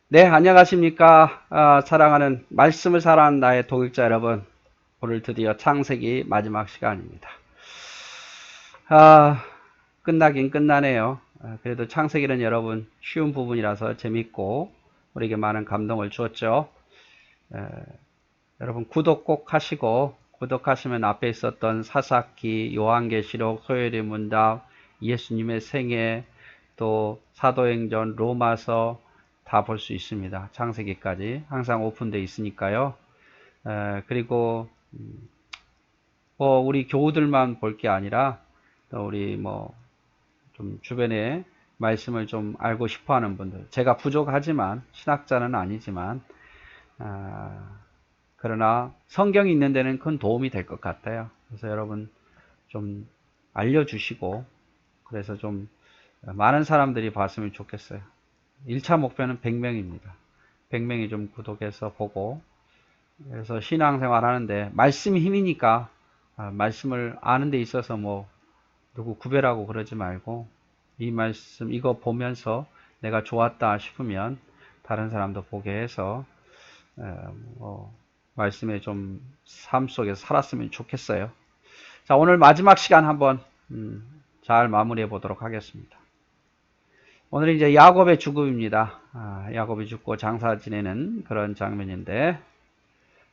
네, 안녕하십니까. 사랑하는 말씀을 사랑하는 나의 독일자 여러분. 오늘 드디어 창세기 마지막 시간입니다. 아, 끝나긴 끝나네요. 그래도 창세기는 여러분 쉬운 부분이라서 재밌고 우리에게 많은 감동을 주었죠. 에, 여러분 구독 꼭 하시고, 구독하시면 앞에 있었던 사사기, 요한계시록, 소요리 문답, 예수님의 생애, 또 사도행전, 로마서 다 볼 수 있습니다. 창세기까지 항상 오픈되어 있으니까요. 그리고 뭐 우리 교우들만 볼 게 아니라 또 우리 뭐 좀 주변에 말씀을 좀 알고 싶어하는 분들, 제가 부족하지만 신학자는 아니지만 그러나 성경이 있는 데는 큰 도움이 될 것 같아요. 그래서 여러분 좀 알려주시고, 그래서 좀 많은 사람들이 봤으면 좋겠어요. 1차 목표는 100명입니다. 100명이 좀 구독해서 보고, 그래서 신앙생활 하는데 말씀이 힘이니까 말씀을 아는 데 있어서 뭐 누구 구별하고 그러지 말고, 이 말씀 이거 보면서 내가 좋았다 싶으면 다른 사람도 보게 해서 뭐 말씀에 좀 삶 속에서 살았으면 좋겠어요. 자, 오늘 마지막 시간 한번 잘 마무리해 보도록 하겠습니다. 오늘 이제 야곱의 죽음입니다. 야곱이 죽고 장사 지내는 그런 장면인데,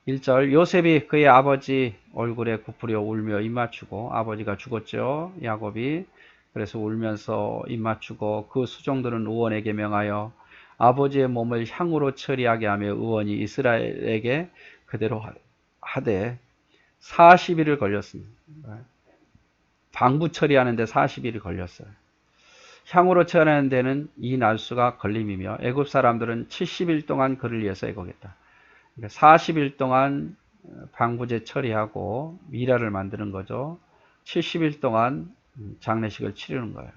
1절 요셉이 그의 아버지 얼굴에 굽으려 울며 입맞추고, 아버지가 죽었죠, 야곱이. 그래서 울면서 입맞추고, 그 수종들은 의원에게 명하여 아버지의 몸을 향으로 처리하게 하며 의원이 이스라엘에게 그대로 하되 40일을 걸렸습니다. 방부 처리하는데 40일이 걸렸어요. 향으로 처리하는 데는 이 날수가 걸림이며 애굽 사람들은 70일 동안 그를 위해서 애곡했다. 그러니까 40일 동안 방부제 처리하고 미라를 만드는 거죠. 70일 동안 장례식을 치르는 거예요.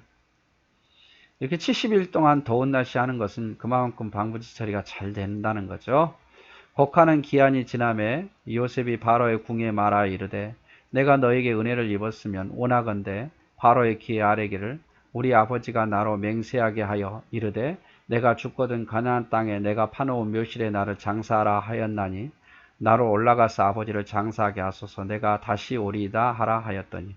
이렇게 70일 동안 더운 날씨 하는 것은 그만큼 방부제 처리가 잘 된다는 거죠. 곡하는 기한이 지남에 요셉이 바로의 궁에 말하 이르되 내가 너에게 은혜를 입었으면 원하건대 바로의 귀에 아뢰기를 우리 아버지가 나로 맹세하게 하여 이르되 내가 죽거든 가나안 땅에 내가 파놓은 묘실에 나를 장사하라 하였나니 나로 올라가서 아버지를 장사하게 하소서 내가 다시 오리이다 하라 하였더니,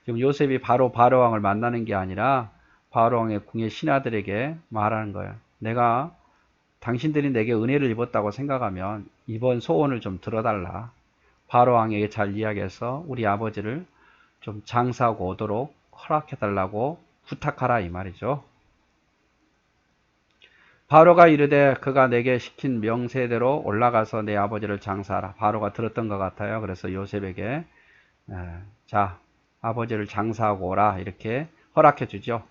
지금 요셉이 바로왕을 만나는 게 아니라 바로왕의 궁의 신하들에게 말하는 거예요. 내가 당신들이 내게 은혜를 입었다고 생각하면 이번 소원을 좀 들어달라. 바로왕에게 잘 이야기해서 우리 아버지를 좀 장사하고 오도록 허락해달라고 부탁하라 이 말이죠. 바로가 이르되 그가 내게 시킨 명세대로 올라가서 내 아버지를 장사하라. 바로가 들었던 것 같아요. 그래서 요셉에게 자, 아버지를 장사하고 오라 이렇게 허락해 주죠.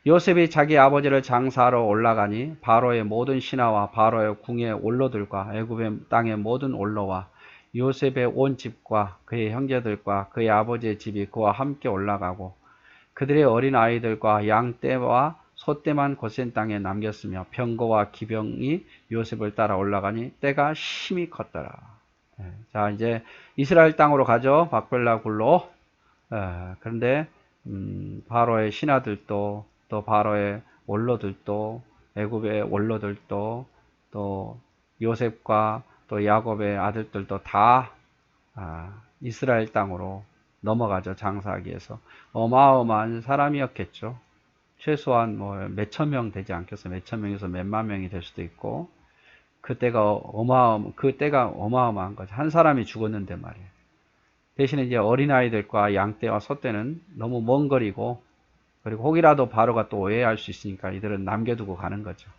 요셉이 자기 아버지를 장사하러 올라가니 바로의 모든 신하와 바로의 궁의 원로들과 애굽의 땅의 모든 원로와 요셉의 온 집과 그의 형제들과 그의 아버지의 집이 그와 함께 올라가고, 그들의 어린 아이들과 양떼와 소떼만 고센 땅에 남겼으며 병거와 기병이 요셉을 따라 올라가니 때가 심히 컸더라. 자, 이제 이스라엘 땅으로 가죠. 박벨라 굴로. 그런데 바로의 신하들도, 또 바로의 원로들도, 애굽의 원로들도, 또 요셉과 또 야곱의 아들들도 다 이스라엘 땅으로 넘어가죠. 장사하기 위해서. 어마어마한 사람이었겠죠. 최소한 뭐 몇천 명 되지 않겠어요. 몇천 명에서 몇만 명이 될 수도 있고. 그때가 어마어마한 거죠. 한 사람이 죽었는데 말이에요. 대신에 이제 어린아이들과 양떼와 소떼는 너무 먼 거리고, 그리고 혹이라도 바로가 또 오해할 수 있으니까 이들은 남겨두고 가는 거죠.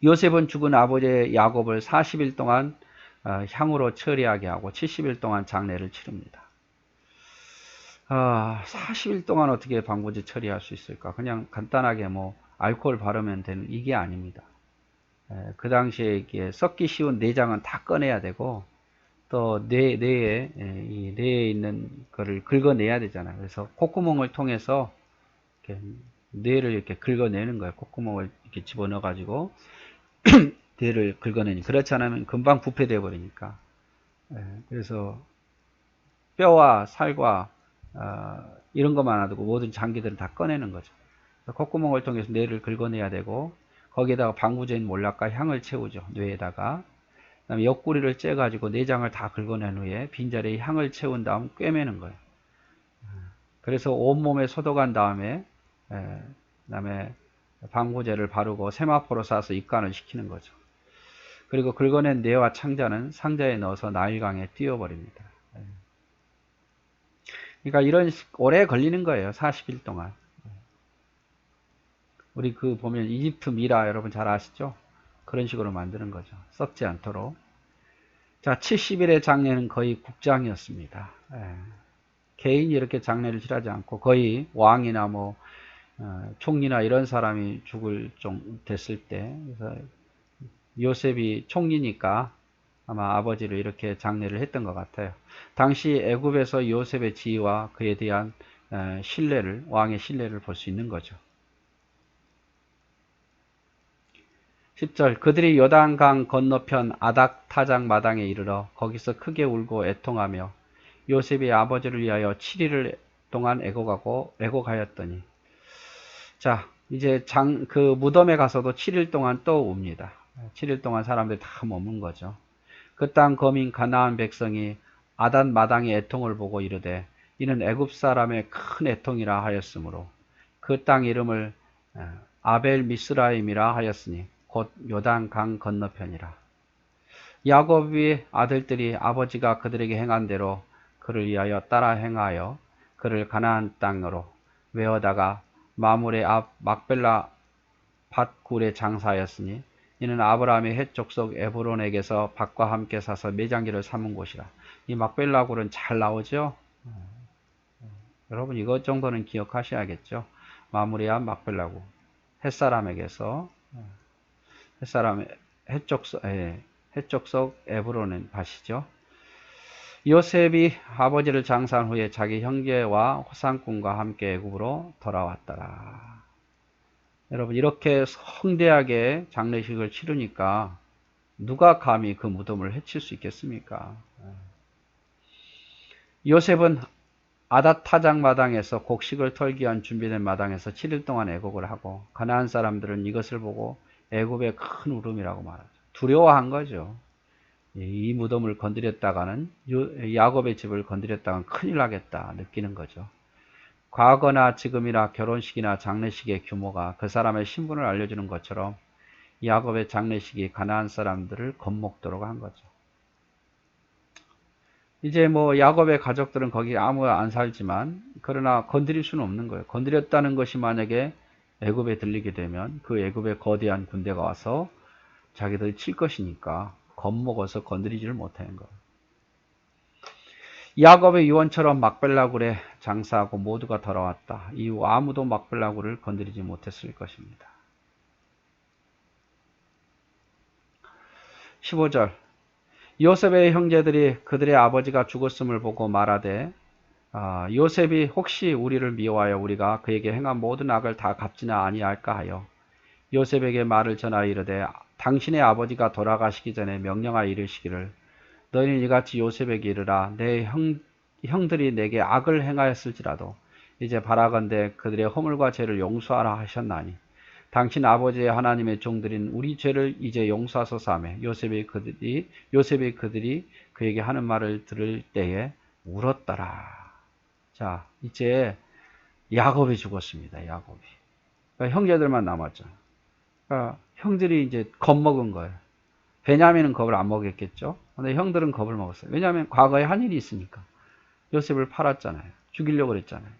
요셉은 죽은 아버지 야곱을 40일 동안 향으로 처리하게 하고 70일 동안 장례를 치릅니다. 40일 동안 어떻게 방부제 처리할 수 있을까? 그냥 간단하게 뭐 알코올 바르면 되는 이게 아닙니다. 그 당시에 이게 썩기 쉬운 내장은 다 꺼내야 되고, 또 이 뇌에 있는 거를 긁어내야 되잖아요. 그래서 콧구멍을 통해서 이렇게 뇌를 이렇게 긁어내는 거예요. 콧구멍을 이렇게 집어넣어 가지고 뇌를 긁어내니, 그렇지 않으면 금방 부패돼 버리니까. 그래서 뼈와 살과 이런 것만 놔두고 모든 장기들은 다 꺼내는 거죠. 콧구멍을 통해서 뇌를 긁어내야 되고, 거기에다가 방부제인 몰락과 향을 채우죠. 뇌에다가. 그다음에 옆구리를 째가지고 내장을 다 긁어낸 후에 빈자리에 향을 채운 다음 꿰매는 거예요. 그래서 온몸에 소독한 다음에 그다음에 방부제를 바르고 세마포로 싸서 입간을 시키는 거죠. 그리고 긁어낸 뇌와 창자는 상자에 넣어서 나일강에 띄워버립니다. 그러니까 이런 오래 걸리는 거예요. 40일 동안. 우리 그 보면 이집트 미라 여러분 잘 아시죠? 그런 식으로 만드는 거죠. 썩지 않도록. 자, 70일의 장례는 거의 국장이었습니다. 개인이 이렇게 장례를 치르지 않고 거의 왕이나 뭐 총리나 이런 사람이 죽을 좀 됐을 때, 그래서 요셉이 총리니까 아마 아버지를 이렇게 장례를 했던 것 같아요. 당시 애굽에서 요셉의 지위와 그에 대한 신뢰를, 왕의 신뢰를 볼 수 있는 거죠. 10절 그들이 요단강 건너편 아닥 타작 마당에 이르러 거기서 크게 울고 애통하며 요셉이 아버지를 위하여 7일 동안 애곡하였더니, 자, 이제 그 무덤에 가서도 7일 동안 또 웁니다. 7일 동안 사람들이 다 머문 거죠. 그 땅 거민 가나안 백성이 아단 마당의 애통을 보고 이르되 이는 애굽 사람의 큰 애통이라 하였으므로 그 땅 이름을 아벨 미스라임이라 하였으니 곧 요단 강 건너편이라. 야곱의 아들들이 아버지가 그들에게 행한 대로 그를 위하여 따라 행하여 그를 가나안 땅으로 외어다가 마물의 앞 막벨라 밭굴에 장사하였으니 이는 아브라함의 헷 족속 에브론에게서 밭과 함께 사서 매장지를 삼은 곳이라. 이 막벨라 굴은 잘 나오죠? 여러분 이것 정도는 기억하셔야겠죠? 마물의 앞 막벨라 굴. 햇사람에게서 헷족속 에브론의 밭이죠. 요셉이 아버지를 장사한 후에 자기 형제와 호상꾼과 함께 애굽으로 돌아왔더라. 여러분 이렇게 성대하게 장례식을 치르니까 누가 감히 그 무덤을 해칠 수 있겠습니까? 요셉은 아닷 타작 마당에서 곡식을 털기 위한 준비된 마당에서 7일 동안 애곡을 하고 가나안 사람들은 이것을 보고 애굽의 큰 울음이라고 말하죠. 두려워한 거죠. 이 무덤을 건드렸다가는 야곱의 집을 건드렸다가는 큰일 나겠다 느끼는 거죠. 과거나 지금이나 결혼식이나 장례식의 규모가 그 사람의 신분을 알려주는 것처럼 야곱의 장례식이 가나안 사람들을 겁먹도록 한 거죠. 이제 뭐 야곱의 가족들은 거기 아무 안 살지만 그러나 건드릴 수는 없는 거예요. 건드렸다는 것이 만약에 애굽에 들리게 되면 그 애굽의 거대한 군대가 와서 자기들 칠 것이니까 겁먹어서 건드리지를 못하는 거예요. 야곱의 유언처럼 막벨라굴에 장사하고 모두가 돌아왔다. 이후 아무도 막벨라굴을 건드리지 못했을 것입니다. 15절 요셉의 형제들이 그들의 아버지가 죽었음을 보고 말하되 요셉이 혹시 우리를 미워하여 우리가 그에게 행한 모든 악을 다 갚지나 아니할까 하여 요셉에게 말을 전하여 이르되 당신의 아버지가 돌아가시기 전에 명령하여 이르시기를 너희는 이같이 요셉에게 이르라 내 형들이 내게 악을 행하였을지라도 이제 바라건대 그들의 허물과 죄를 용서하라 하셨나니 당신 아버지의 하나님의 종들인 우리 죄를 이제 용서하소서 하며 요셉이 그들이 그에게 하는 말을 들을 때에 울었더라. 자, 이제 야곱이 죽었습니다. 야곱이. 그러니까 형제들만 남았죠. 그러니까 형들이 이제 겁먹은 거예요. 베냐민은 겁을 안 먹였겠죠. 근데 형들은 겁을 먹었어요. 왜냐하면 과거에 한 일이 있으니까. 요셉을 팔았잖아요. 죽이려고 그랬잖아요.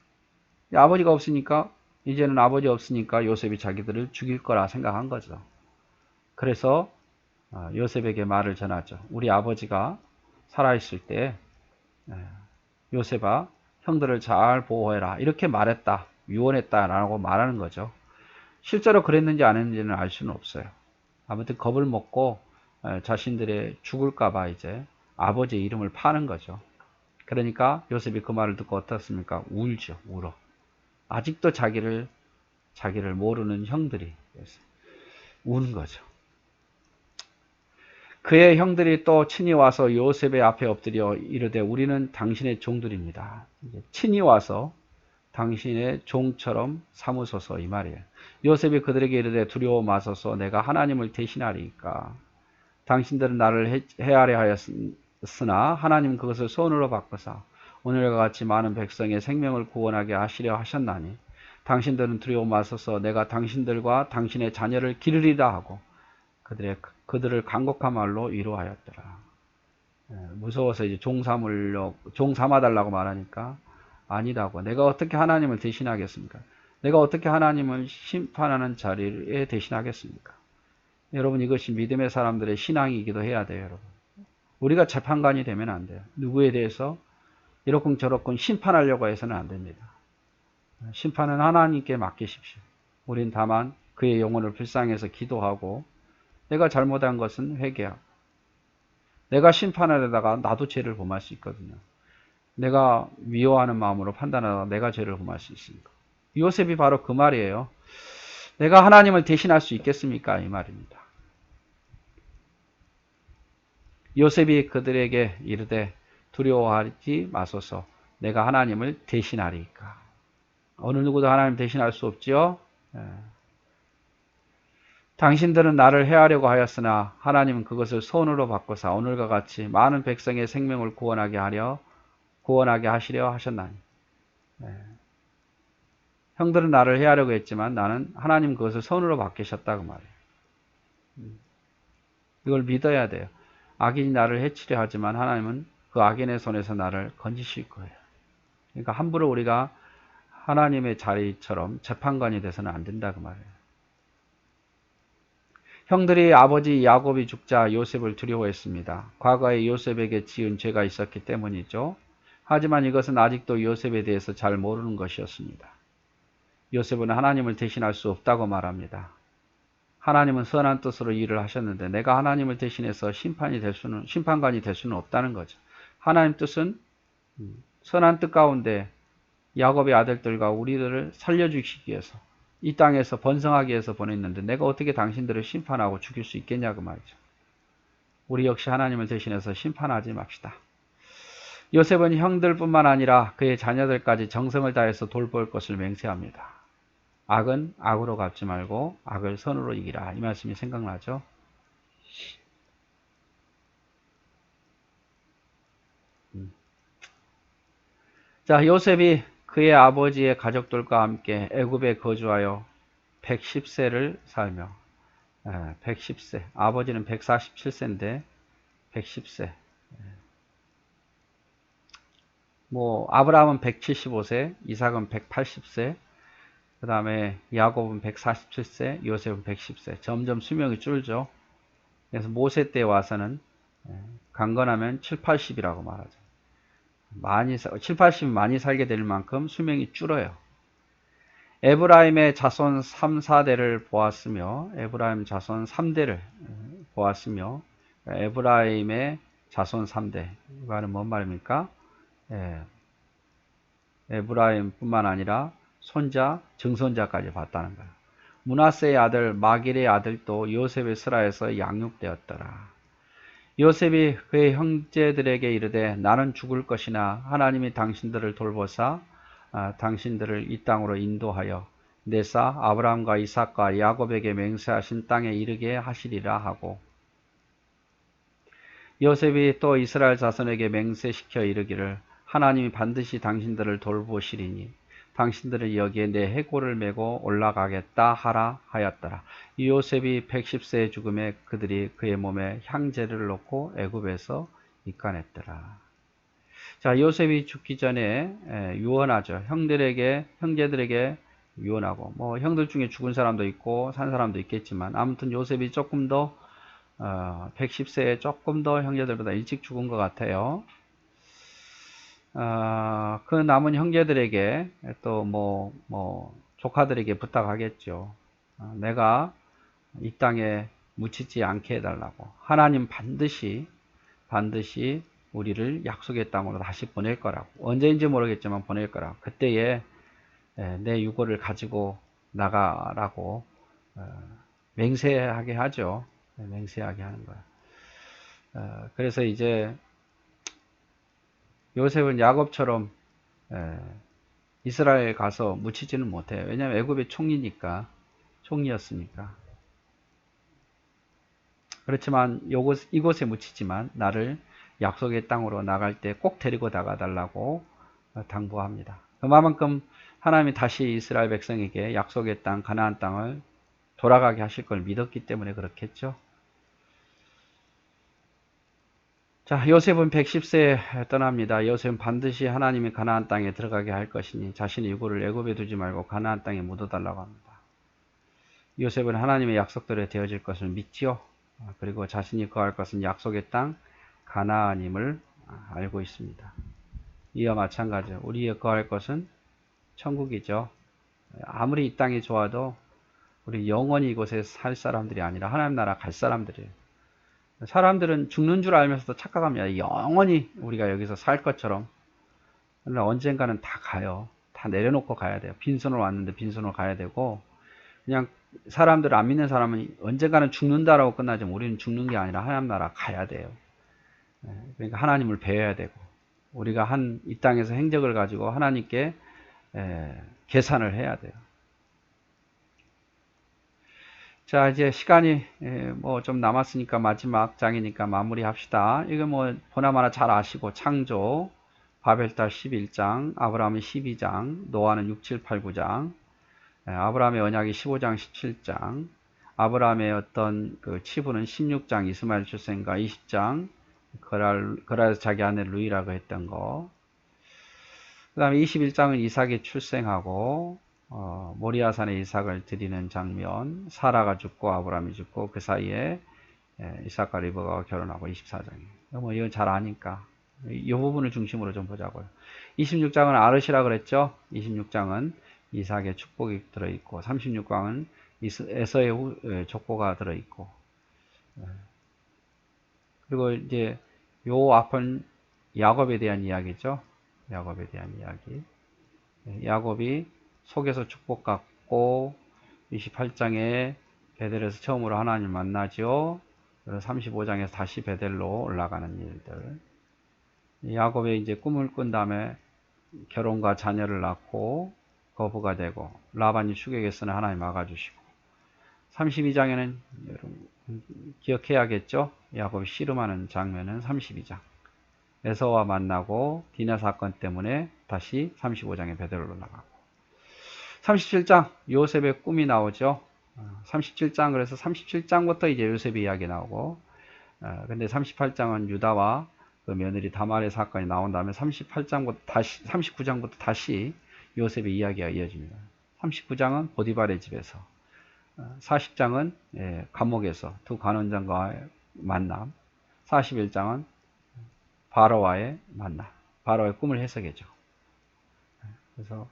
아버지가 없으니까 이제는 아버지 없으니까 요셉이 자기들을 죽일 거라 생각한 거죠. 그래서 요셉에게 말을 전하죠. 우리 아버지가 살아있을 때 요셉아 형들을 잘 보호해라 이렇게 말했다. 유언했다라고 말하는 거죠. 실제로 그랬는지 안 했는지는 알 수는 없어요. 아무튼 겁을 먹고 자신들의 죽을까봐 이제 아버지의 이름을 파는 거죠. 그러니까 요셉이 그 말을 듣고 어떻습니까? 울죠. 울어. 아직도 자기를 모르는 형들이 우는 거죠. 그의 형들이 또 친히 와서 요셉의 앞에 엎드려 이르되 우리는 당신의 종들입니다. 친히 와서 당신의 종처럼 삼으소서 이 말이에요. 요셉이 그들에게 이르되 두려워 마소서 내가 하나님을 대신하리이까. 당신들은 나를 해하려 하였으나 하나님 그것을 손으로 바꿔사 오늘과 같이 많은 백성의 생명을 구원하게 하시려 하셨나니 당신들은 두려워 마소서 내가 당신들과 당신의 자녀를 기르리라 하고 그들을 간곡한 말로 위로하였더라. 무서워서 이제 종 삼아달라고 말하니까 아니라고. 내가 어떻게 하나님을 대신하겠습니까? 내가 어떻게 하나님을 심판하는 자리에 대신하겠습니까? 여러분 이것이 믿음의 사람들의 신앙이기도 해야 돼요. 여러분. 우리가 재판관이 되면 안 돼요. 누구에 대해서 이러쿵 저러쿵 심판하려고 해서는 안 됩니다. 심판은 하나님께 맡기십시오. 우린 다만 그의 영혼을 불쌍해서 기도하고 내가 잘못한 것은 회개하고 내가 심판하려다가 나도 죄를 범할 수 있거든요. 내가 미워하는 마음으로 판단하다가 내가 죄를 범할 수 있습니다. 요셉이 바로 그 말이에요. 내가 하나님을 대신할 수 있겠습니까? 이 말입니다. 요셉이 그들에게 이르되 두려워하지 마소서 내가 하나님을 대신하리이까. 어느 누구도 하나님 대신할 수 없지요. 당신들은 나를 해하려고 하였으나 하나님은 그것을 손으로 바꿔사 오늘과 같이 많은 백성의 생명을 구원하게 하시려 하셨나니. 형들은 나를 해하려고 했지만 나는 하나님 그것을 손으로 바뀌셨다고 말해요. 이걸 믿어야 돼요. 악인이 나를 해치려 하지만 하나님은 그 악인의 손에서 나를 건지실 거예요. 그러니까 함부로 우리가 하나님의 자리처럼 재판관이 돼서는 안 된다 그 말이에요. 형들이 아버지 야곱이 죽자 요셉을 두려워했습니다. 과거에 요셉에게 지은 죄가 있었기 때문이죠. 하지만 이것은 아직도 요셉에 대해서 잘 모르는 것이었습니다. 요셉은 하나님을 대신할 수 없다고 말합니다. 하나님은 선한 뜻으로 일을 하셨는데 내가 하나님을 대신해서 심판관이 될 수는 없다는 거죠. 하나님 뜻은 선한 뜻 가운데 야곱의 아들들과 우리들을 살려주시기 위해서 이 땅에서 번성하기 위해서 보냈는데 내가 어떻게 당신들을 심판하고 죽일 수 있겠냐고 말이죠. 우리 역시 하나님을 대신해서 심판하지 맙시다. 요셉은 형들뿐만 아니라 그의 자녀들까지 정성을 다해서 돌볼 것을 맹세합니다. 악은 악으로 갚지 말고 악을 선으로 이기라. 이 말씀이 생각나죠? 자, 요셉이 그의 아버지의 가족들과 함께 애굽에 거주하여 110세를 살며 110세, 아버지는 147세인데 110세. 뭐 아브라함은 175세, 이삭은 180세, 그 다음에 야곱은 147세, 요셉은 110세. 점점 수명이 줄죠. 그래서 모세 때 와서는 강건하면 7, 80이라고 말하죠. 7, 80이 많이 살게 될 만큼 수명이 줄어요. 에브라임의 자손 3, 4대를 보았으며 에브라임 자손 3대를 보았으며 에브라임의 자손 3대 이 말은 뭔 말입니까? 에브라임뿐만 아니라 손자, 증손자까지 봤다는 거예요. 므낫세의 아들 마길의 아들도 요셉의 스라에서 양육되었더라. 요셉이 그의 형제들에게 이르되 나는 죽을 것이나 하나님이 당신들을 돌보사 당신들을 이 땅으로 인도하여 내사 아브라함과 이삭과 야곱에게 맹세하신 땅에 이르게 하시리라 하고 요셉이 또 이스라엘 자손에게 맹세시켜 이르기를 하나님이 반드시 당신들을 돌보시리니 당신들을 여기에 내 해골을 메고 올라가겠다 하라 하였더라. 이 요셉이 110세의 죽음에 그들이 그의 몸에 향제를 놓고 애굽에서 입간했더라. 자, 요셉이 죽기 전에 유언하죠. 형제들에게 유언하고 뭐 형들 중에 죽은 사람도 있고 산 사람도 있겠지만 아무튼 요셉이 조금 더 110세에 조금 더 형제들보다 일찍 죽은 것 같아요. 그 남은 형제들에게 또 조카들에게 부탁하겠죠. 내가 이 땅에 묻히지 않게 해달라고. 하나님 반드시 우리를 약속의 땅으로 다시 보낼 거라고. 언제인지 모르겠지만 보낼 거라고. 그때에 내 유고를 가지고 나가라고 맹세하게 하죠. 맹세하게 하는 거야. 그래서 이제 요셉은 야곱처럼 이스라엘에 가서 묻히지는 못해요. 왜냐하면 애굽의 총리였으니까. 그렇지만 이곳에 묻히지만 나를 약속의 땅으로 나갈 때 꼭 데리고 나가달라고 당부합니다. 그만큼 하나님이 다시 이스라엘 백성에게 약속의 땅, 가나안 땅을 돌아가게 하실 걸 믿었기 때문에 그렇겠죠. 자, 요셉은 110세에 떠납니다. 요셉은 반드시 하나님이 가나안 땅에 들어가게 할 것이니 자신의 유고를 애굽에 두지 말고 가나안 땅에 묻어달라고 합니다. 요셉은 하나님의 약속대로 되어질 것을 믿지요. 그리고 자신이 거할 것은 약속의 땅 가나안임을 알고 있습니다. 이와 마찬가지로 우리의 거할 것은 천국이죠. 아무리 이 땅이 좋아도 우리 영원히 이곳에 살 사람들이 아니라 하나님 나라 갈 사람들이에요. 사람들은 죽는 줄 알면서도 착각합니다. 영원히 우리가 여기서 살 것처럼. 그러나 언젠가는 다 가요. 다 내려놓고 가야 돼요. 빈손으로 왔는데 빈손으로 가야 되고, 그냥 사람들 안 믿는 사람은 언젠가는 죽는다라고 끝나지만 우리는 죽는 게 아니라 하나님 나라 가야 돼요. 그러니까 하나님을 배워야 되고, 우리가 한 이 땅에서 행적을 가지고 하나님께 계산을 해야 돼요. 자, 이제 시간이 뭐 좀 남았으니까 마지막 장이니까 마무리합시다. 이거 뭐 보나마나 잘 아시고, 창조, 바벨탑 11장, 아브라함이 12장, 노아는 6, 7, 8, 9장, 아브라함의 언약이 15장, 17장, 아브라함의 어떤 그 치부는 16장, 이스마엘 출생과 20장, 그라에서 자기 아내 루이라고 했던 거. 그 다음에 21장은 이삭이 출생하고, 모리아산에 이삭을 드리는 장면, 사라가 죽고 아브라함이 죽고 그 사이에 이삭과 리브가가 결혼하고 24장이에요. 뭐 이건 잘 아니까 이 부분을 중심으로 좀 보자고요. 26장은 아르시라 그랬죠. 26장은 이삭의 축복이 들어있고 36장은 에서의 족보가 들어있고, 그리고 이제 요 앞은 야곱에 대한 이야기죠. 야곱에 대한 이야기. 야곱이 속에서 축복받고 28장에 베델에서 처음으로 하나님을 만나죠. 그래서 35장에서 다시 베델로 올라가는 일들. 야곱의 이제 꿈을 꾼 다음에 결혼과 자녀를 낳고 거부가 되고 라반이 추격했으나 하나님 막아주시고, 32장에는 여러분 기억해야겠죠. 야곱이 씨름하는 장면은 32장. 에서와 만나고 디나 사건 때문에 다시 35장에 베델로 올라가고, 37장 요셉의 꿈이 나오죠. 37장, 그래서 37장부터 이제 요셉의 이야기 나오고, 근데 38장은 유다와 그 며느리 다말의 사건이 나온 다음에 38장부터 다시 39장부터 다시 요셉의 이야기가 이어집니다. 39장은 보디발의 집에서, 40장은 감옥에서 두 관원장과의 만남, 41장은 바로와의 만남, 바로의 꿈을 해석해죠. 그래서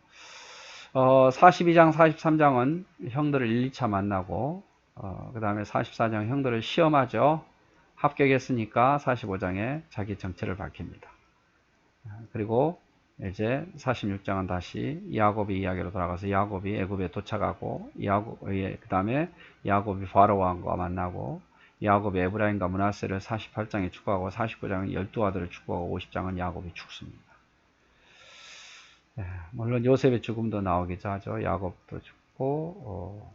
42장, 43장은 형들을 1, 2차 만나고, 그 다음에 44장 형들을 시험하죠. 합격했으니까 45장에 자기 정체를 밝힙니다. 그리고 이제 46장은 다시 야곱의 이야기로 돌아가서 야곱이 애굽에 도착하고, 그 다음에 야곱이 바로 왕과 만나고, 야곱이 에브라임과 므낫세를 48장에 축구하고, 49장은 12아들을 축구하고, 50장은 야곱이 죽습니다. 물론 요셉의 죽음도 나오기도 하죠. 야곱도 죽고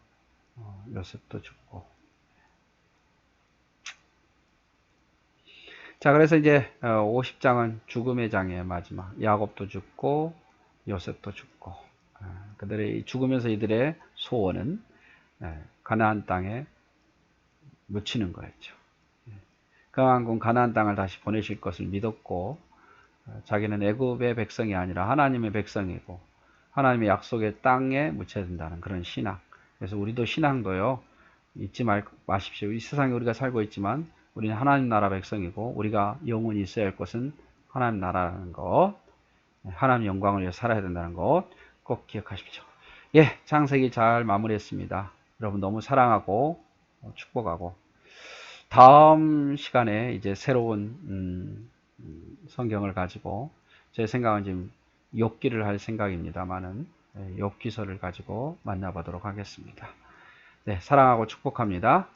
요셉도 죽고. 자, 그래서 이제 50장은 죽음의 장이에요. 마지막 야곱도 죽고 요셉도 죽고, 그들의 죽으면서 이들의 소원은 가나안 땅에 묻히는 거였죠. 그만큼 가나안 땅을 다시 보내실 것을 믿었고, 자기는 애굽의 백성이 아니라 하나님의 백성이고 하나님의 약속의 땅에 묻혀야 된다는 그런 신앙. 그래서 우리도 신앙도요, 잊지 마십시오. 이 세상에 우리가 살고 있지만 우리는 하나님 나라 백성이고 우리가 영원히 있어야 할 것은 하나님 나라라는 것, 하나님 영광을 위해 살아야 된다는 것 꼭 기억하십시오. 예, 창세기 잘 마무리했습니다. 여러분 너무 사랑하고 축복하고, 다음 시간에 이제 새로운 성경을 가지고, 제 생각은 지금 욥기를 할 생각입니다만은 욥기서를 가지고 만나보도록 하겠습니다. 네, 사랑하고 축복합니다.